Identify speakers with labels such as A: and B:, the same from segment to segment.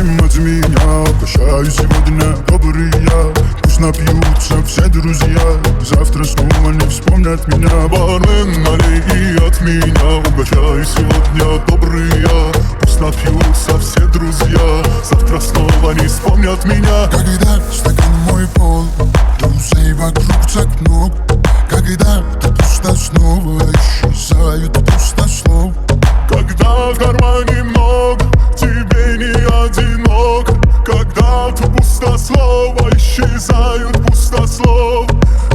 A: всем от меня. Прощаю сегодня, добрый я. Пусть напьются все друзья, завтра снова не вспомнят меня. Бармен, налей и от меня. Угощай сегодня, добрый я. Пусть напьются все друзья, завтра снова не вспомнят меня.
B: Когда стакан мой пол, друзей вокруг так много. Когда ты пусто снова исчезают пустослов.
A: Когда в кармане много, тебе не одинок. Когда ты пустослово, исчезают пустослов.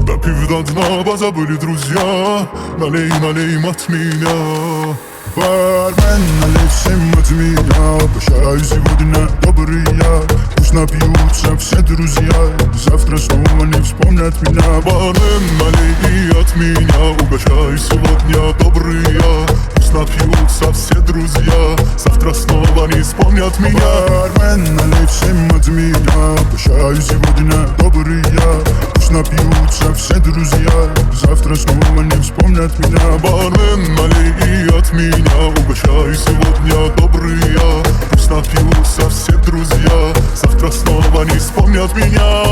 A: Допив до дна, позабыли друзья. Налей, налей им от меня. Бармен, налей всем от меня. Прощаю сегодня, добрый я. Пусть напьются все друзья, завтра снова не вспомнят меня. Бармен, налей и от меня. Угощай сегодня, добрый я. Пусть напьются все друзья, завтра снова не вспомнят меня. Бармен, налей всем от меня. Прощаю сегодня, добрый я. Пусть напьются все друзья, завтра снова не вспомнят меня. Бармен, налей и от меня. Угощай сегодня, добрый я. Пусть напьются все друзья, завтра снова не вспомнят меня.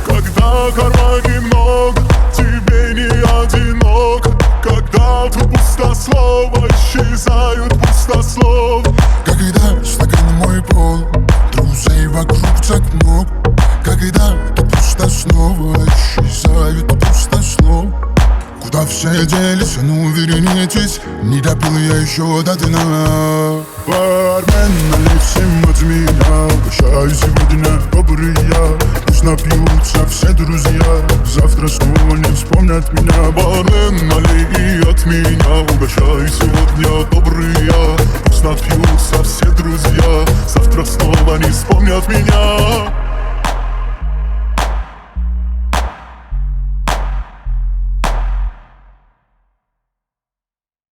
A: Когда в кармане много, тебе не одинок. Когда тут пустослово, исчезают пустослов.
B: Когда стакан мой пол, друзей вокруг так много. Когда ты пусто снова исчезают пустослов. Куда все делись, ну вернитесь, не допил я еще до дна.
A: Бармен, налей всем от меня. Прощаю сегодня, добрый я. Пусть напьются все друзья, завтра снова не вспомнят меня. Бармен, налей и от меня. Угощай сегодня, добрый я. Пусть напьются все друзья, завтра снова не вспомнят меня.